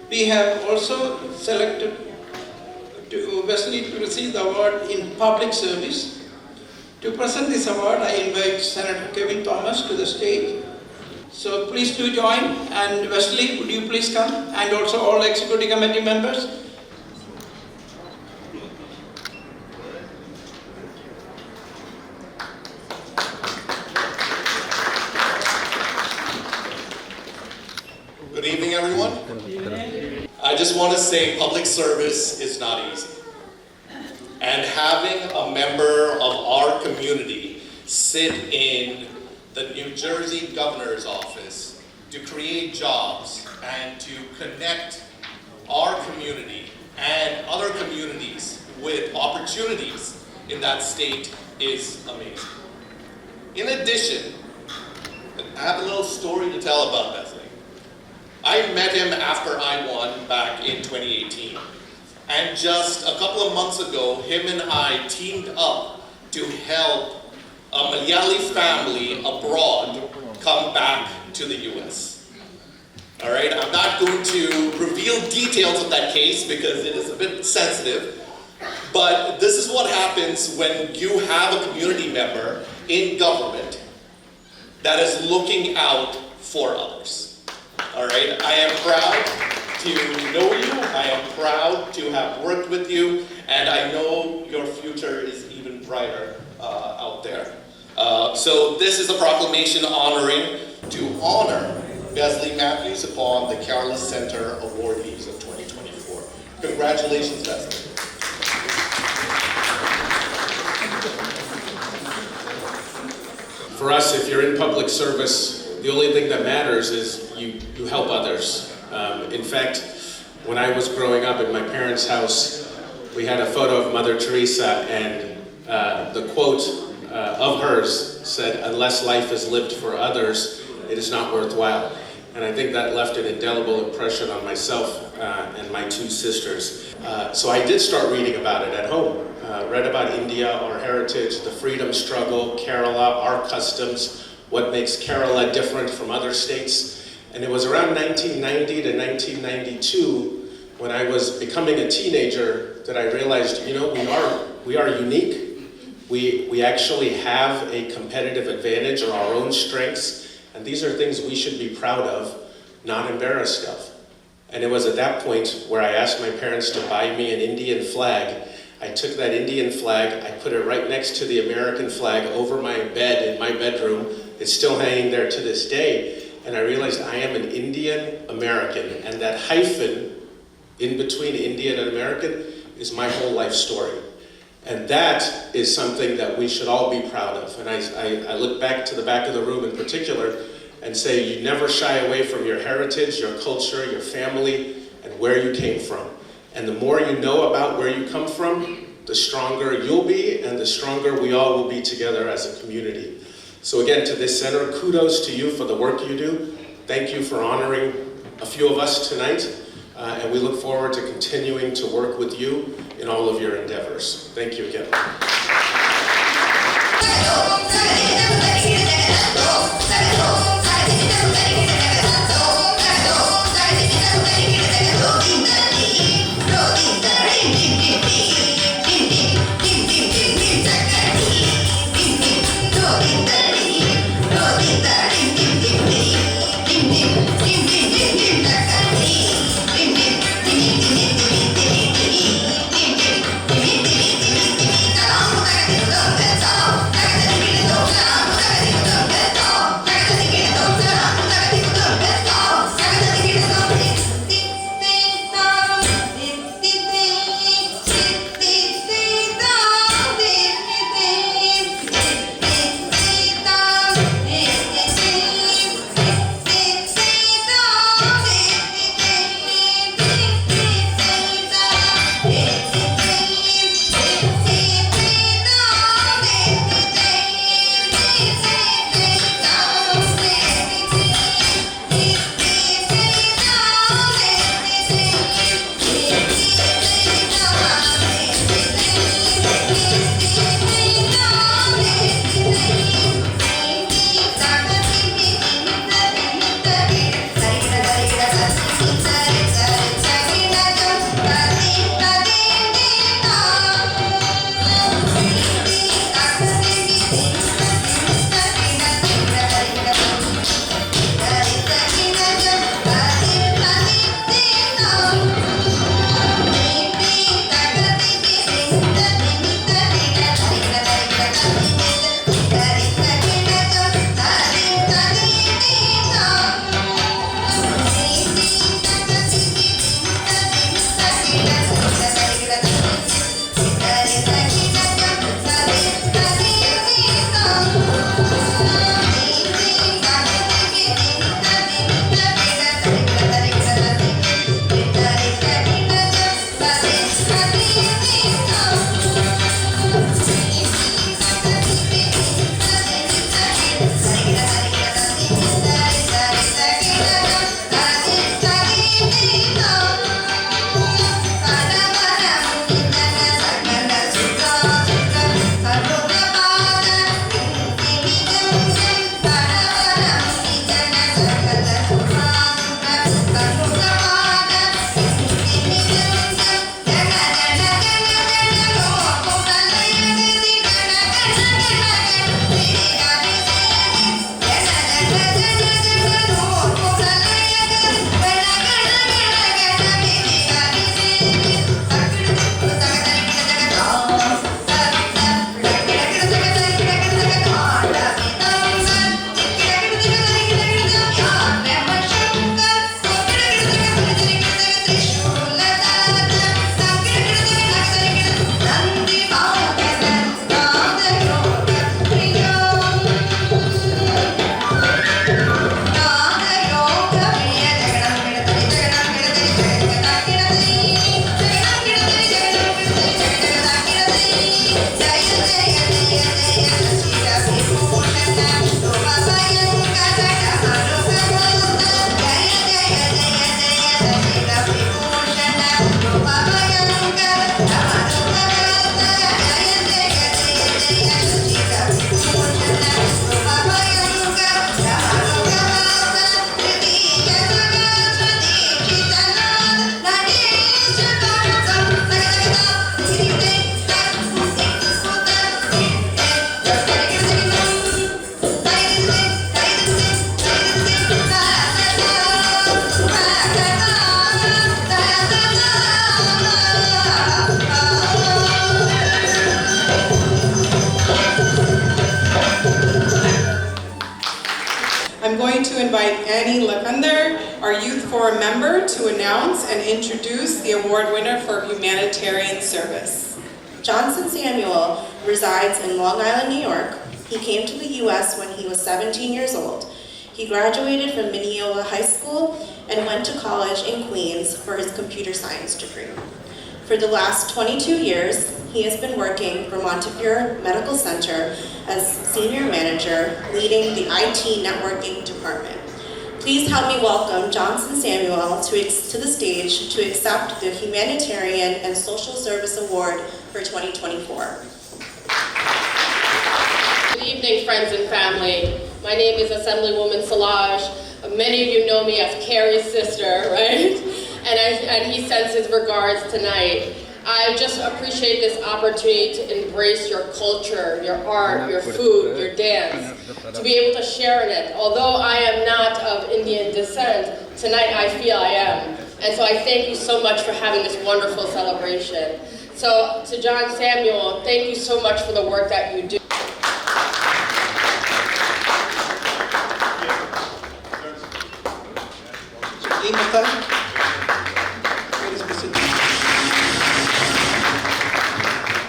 We have also selected Wesley to receive the award in public service. To present this award, I invite Senator Kevin Thomas to the stage. So please do join, and Wesley, would you please come, and also all executive committee members. Good evening, everyone. I just want to say public service is not easy. And having a member of our community sit in the New Jersey governor's office to create jobs and to connect our community and other communities with opportunities in that state is amazing. In addition, I have a little story to tell about Wesley. I met him after I won back in 2018. And just a couple of months ago, him and I teamed up to help a Malayali family abroad come back to the US. All right, I'm not going to reveal details of that case because it is a bit sensitive, but this is what happens when you have a community member in government that is looking out for others. All right, I am proud to know you, I am proud to have worked with you, and I know your future is even brighter out there. So this is a proclamation to honor Wesley Matthews upon the Careless Center awardees of 2024. Congratulations, Wesley. For us, if you're in public service, the only thing that matters is you help others. In fact, when I was growing up in my parents' house, we had a photo of Mother Teresa, and the quote of hers said, "Unless life is lived for others, it is not worthwhile." And I think that left an indelible impression on myself and my two sisters. So I did start reading about it at home. Read about India, our heritage, the freedom struggle, Kerala, our customs, what makes Kerala different from other states. And it was around 1990 to 1992 when I was becoming a teenager that I realized, you know, we are unique. We actually have a competitive advantage or our own strengths, and these are things we should be proud of, not embarrassed of. And it was at that point where I asked my parents to buy me an Indian flag. I took that Indian flag, I put it right next to the American flag over my bed in my bedroom. It's still hanging there to this day. And I realized I am an Indian American, and that hyphen in between Indian and American is my whole life story. And that is something that we should all be proud of. And I look back to the back of the room in particular and say, you never shy away from your heritage, your culture, your family, and where you came from. And the more you know about where you come from, the stronger you'll be, and the stronger we all will be together as a community. So again, to this center, kudos to you for the work you do. Thank you for honoring a few of us tonight, and we look forward to continuing to work with you in all of your endeavors. Thank you again. our Youth Forum member to announce and introduce the award winner for humanitarian service. Johnson Samuel resides in Long Island, New York. He came to the U.S. when he was 17 years old. He graduated from Mineola High School and went to college in Queens for his computer science degree. For the last 22 years, he has been working for Montefiore Medical Center as senior manager, leading the IT networking department. Please help me welcome Johnson Samuel to the stage to accept the Humanitarian and Social Service Award for 2024. Good evening, friends and family. My name is Assemblywoman Solage. Many of you know me as Carrie's sister, right? And he sends his regards tonight. I just appreciate this opportunity to embrace your culture, your art, your food, your dance, to be able to share in it. Although I am not of Indian descent, tonight I feel I am. And so I thank you so much for having this wonderful celebration. So to John Samuel, thank you so much for the work that you do.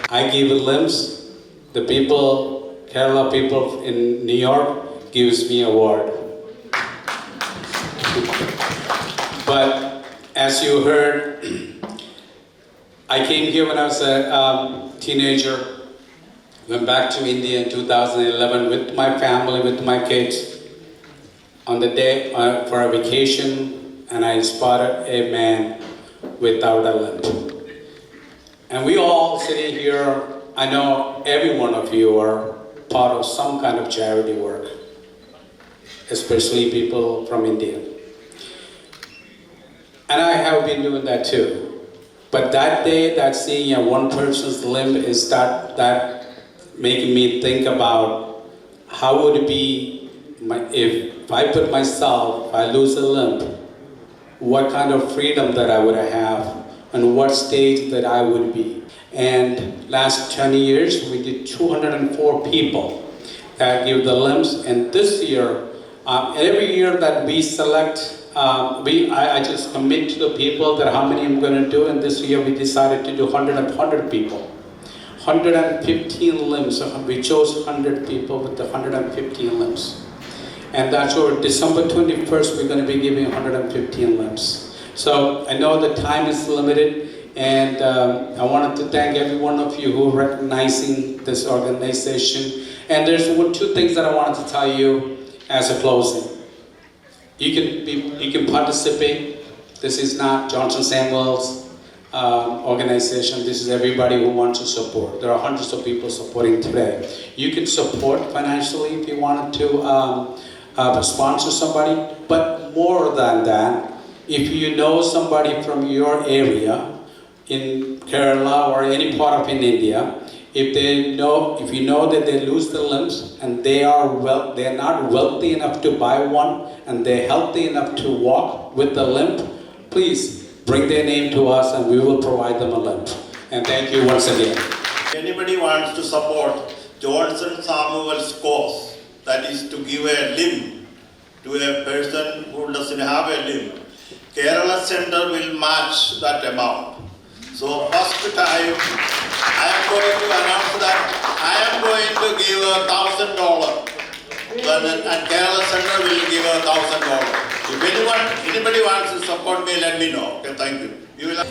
I give limbs. The people, Kerala people in New York gives me award. But as you heard, I came here when I was a teenager, went back to India in 2011 with my family, with my kids, on the day for a vacation, and I spotted a man without a limb. And we all sitting here, I know every one of you are part of some kind of charity work, especially people from India. And I have been doing that too. But that day, that seeing one person's limb is that making me think about how would it be if I put myself, if I lose a limb, what kind of freedom that I would have and what stage that I would be. And last 20 years, we did 204 people that give the limbs. And this year, every year that we select, I just commit to the people that how many I'm going to do. And this year we decided to do 100 people. 115 limbs. So we chose 100 people with the 115 limbs. And that's where December 21st, we're going to be giving 115 limbs. So I know the time is limited, and I wanted to thank every one of you who are recognizing this organization. And there's two things that I wanted to tell you as a closing. You can participate. This is not Johnson Samuel's organization. This is everybody who wants to support. There are hundreds of people supporting today. You can support financially if you wanted to sponsor somebody, but more than that, if you know somebody from your area in Kerala or any part of India, if you know that they lose the limbs and they're not wealthy enough to buy one and they're healthy enough to walk with the limp, please bring their name to us and we will provide them a limp. And thank you once again. Anybody wants to support Johnson Samuel's cause, that is to give a limb to a person who doesn't have a limb, Kerala Center will match that amount. So first time, I am going to announce that I am going to give $1,000. And Kerala Center will give $1,000. If anybody wants to support me, let me know. Okay, thank you. You will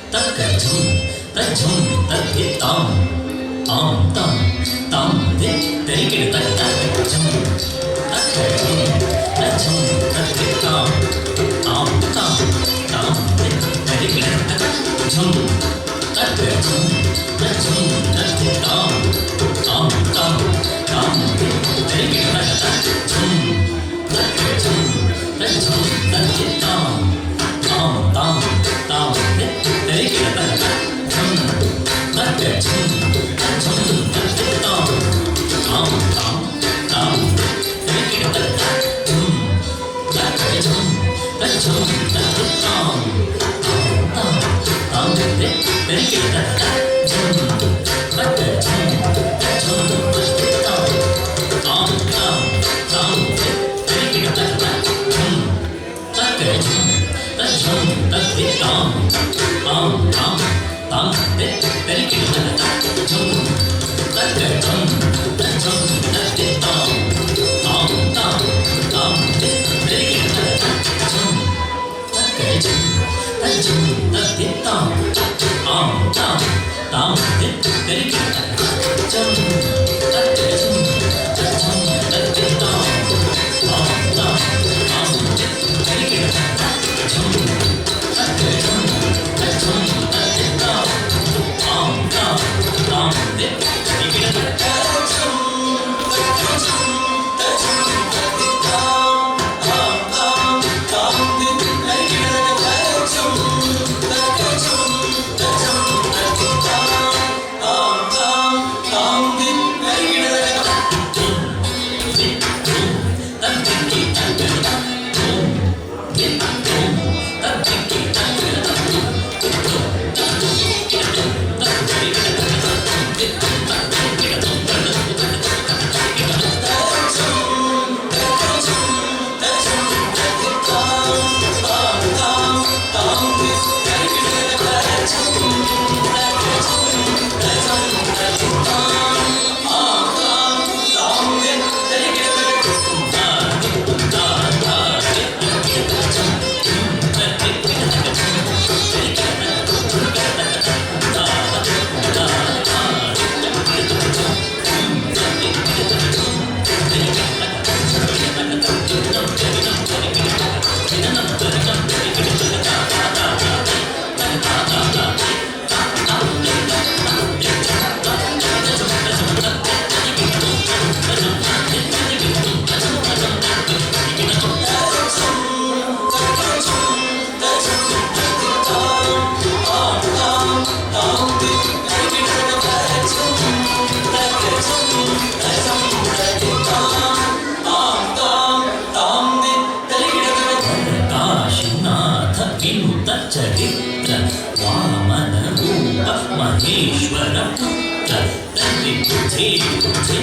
चरित्र वामन रूप महेश्वर पुत्र तनि तुझे तुझे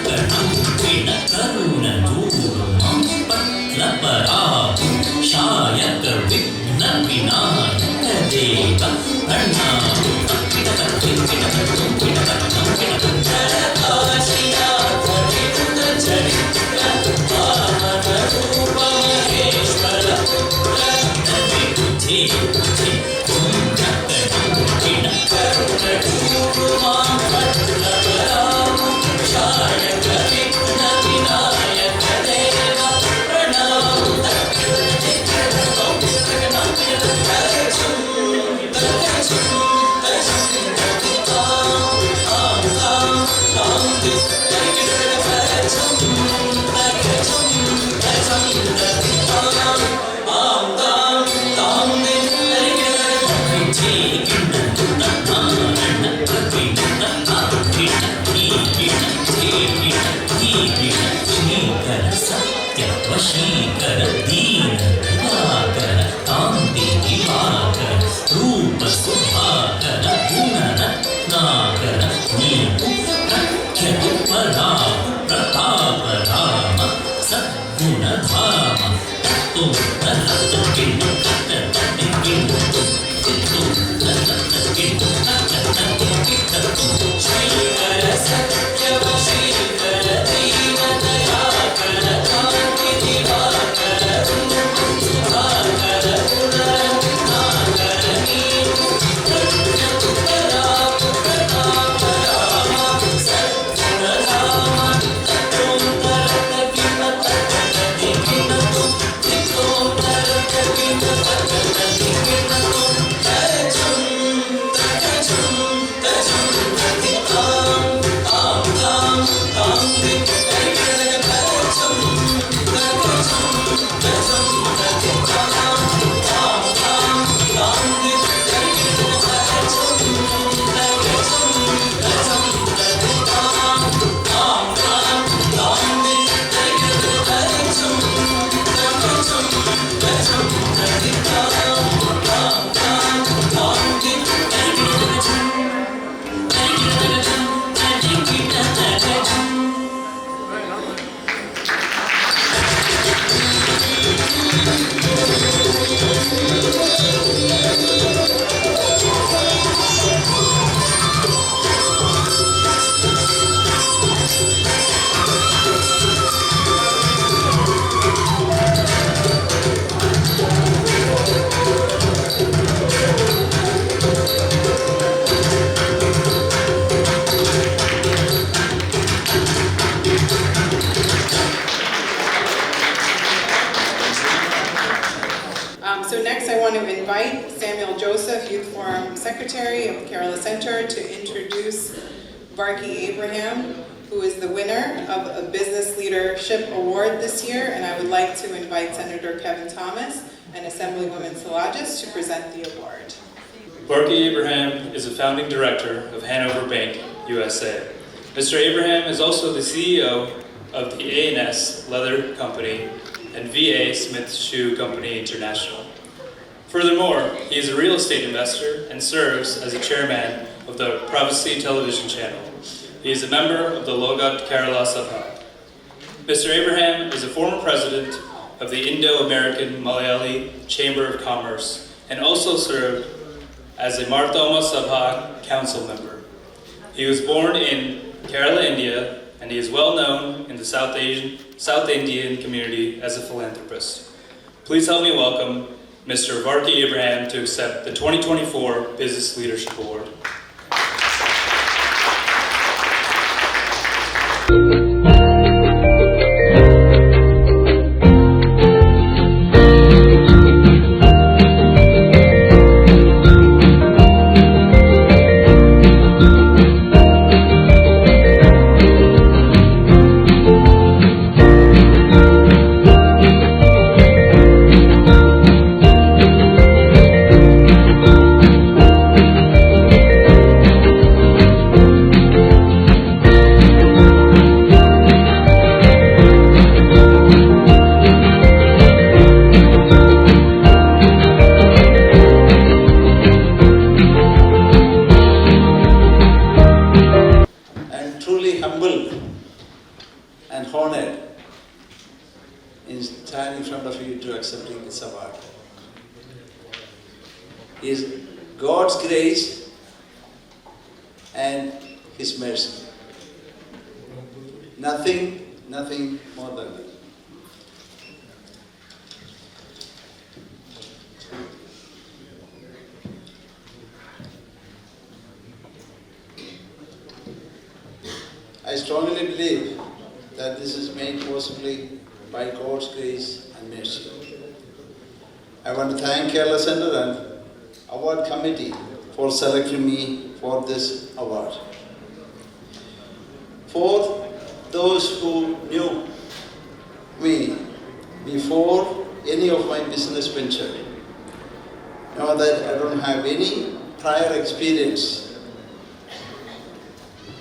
करुण करुण दूरमं पत्र पराहु शायक विघ्न विनायक देव प्रणाम वशीकर दीन दिवाकर कांति दिवाकर रूप सुधाकर गुण रत्नाकर नीतु प्रख्यात पराहु प्रताप राम सद्गुण धाम तुम तरत किन कट तनि किन तुम Samuel Joseph, Youth Forum Secretary of the Kerala Center, to introduce Varkey Abraham, who is the winner of a Business Leadership Award this year, and I would like to invite Senator Kevin Thomas and Assemblywoman Szilagyi to present the award. Varkey Abraham is a founding director of Hanover Bank, USA. Mr. Abraham is also the CEO of the A&S Leather Company and VA Smith Shoe Company International. Furthermore, he is a real estate investor and serves as the chairman of the Privacy Television Channel. He is a member of the Logat Kerala Sabha. Mr. Abraham is a former president of the Indo-American Malayali Chamber of Commerce and also served as a Marthoma Sabha council member. He was born in Kerala, India, and he is well known in the South Indian community as a philanthropist. Please help me welcome Mr. Varkey Abraham to accept the 2024 Business Leadership Award. And honored in standing in front of you to accepting this award. It is God's grace and His mercy. Nothing more than that. I strongly believe that this is made possibly by God's grace and mercy. I want to thank Kerala Center and Award Committee for selecting me for this award. For those who knew me before any of my business venture, know that I don't have any prior experience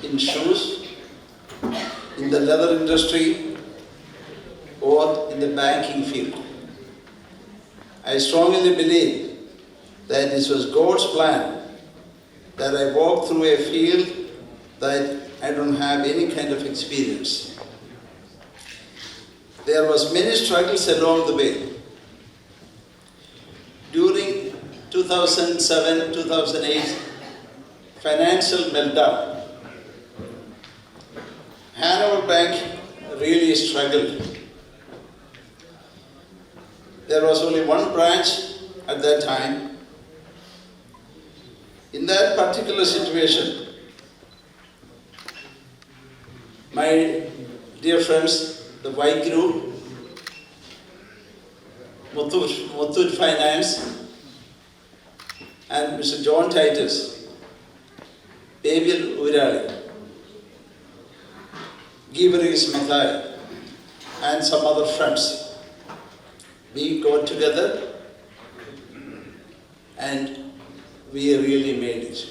in shoes, in the leather industry, or in the banking field. I strongly believe that this was God's plan, that I walked through a field that I don't have any kind of experience. There was many struggles along the way. During 2007-2008 financial meltdown, Hanover Bank really struggled. There was only one branch at that time. In that particular situation, my dear friends, the Y Group, Muthoot Finance, and Mr. John Titus, Babil Urali, Giveris Mathai, and some other friends. We got together and we really made it.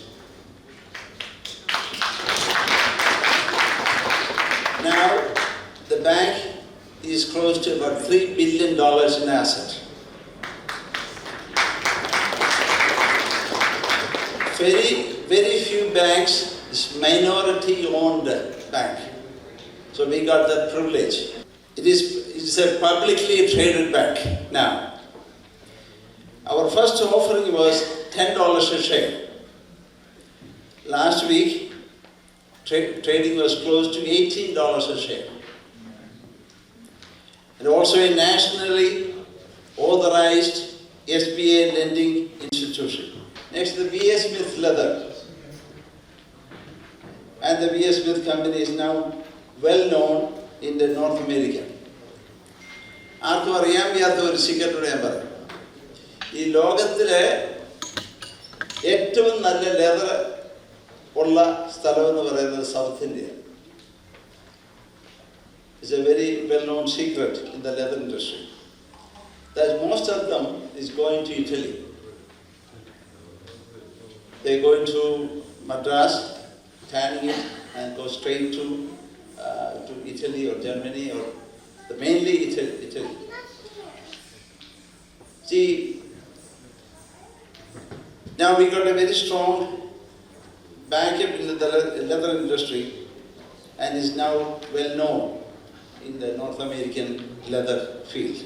Now, the bank is close to about $3 billion in assets. Very few banks is minority-owned bank. So we got that privilege. It's a publicly traded bank now. Our first offering was $10 a share. Last week, trading was close to $18 a share. And also a nationally authorized SBA lending institution. Next, the V.A. Smith Leather. And the V.A. Smith company is now well known in the North America. ആർക്കും അറിയാൻ വയ്യാത്ത ഒരു secret ഞാൻ പറയാം. ഈ ലോകത്തിലെ ഏറ്റവും നല്ല ലെതർ ഉള്ള സ്ഥലം എന്ന് പറയുന്നത് south India. It's a very well-known secret in the leather industry that most of them is going to Italy. They're going to Madras, tanning it, and go straight to Italy or Germany or mainly Italy. See, now we got a very strong backup in the leather industry and is now well known in the North American leather field.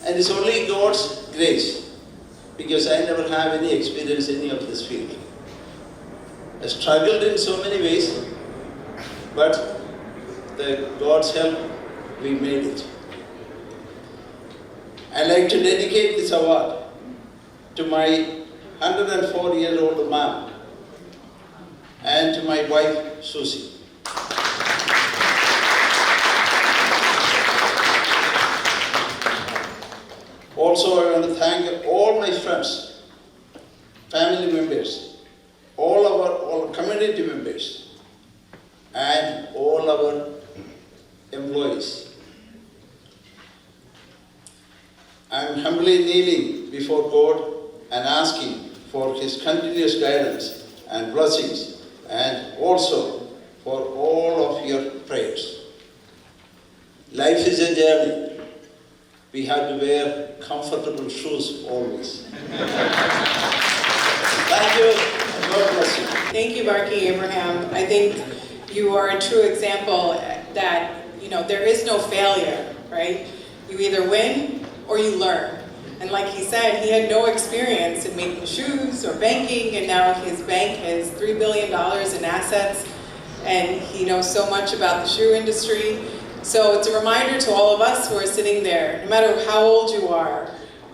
And it's only God's grace, because I never have any experience in any of this field. I struggled in so many ways, but with God's help, we made it. I like to dedicate this award to my 104-year-old mom and to my wife, Susie. Also, I want to thank all my friends, family members, all community members, and all our employees. I am humbly kneeling before God and asking for His continuous guidance and blessings, and also for all of your prayers. Life is a journey. We have to wear comfortable shoes always. Thank you, and God bless you. Thank you, Barky Abraham. I think you are a true example that, there is no failure, right? You either win or you learn. And like he said, he had no experience in making shoes or banking, and now his bank has $3 billion in assets, and he knows so much about the shoe industry. So it's a reminder to all of us who are sitting there, no matter how old you are,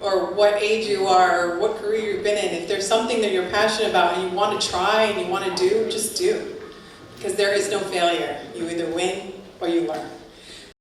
or what age you are, or what career you've been in, if there's something that you're passionate about and you want to try and you want to do, just do. Because there is no failure. You either win or you learn.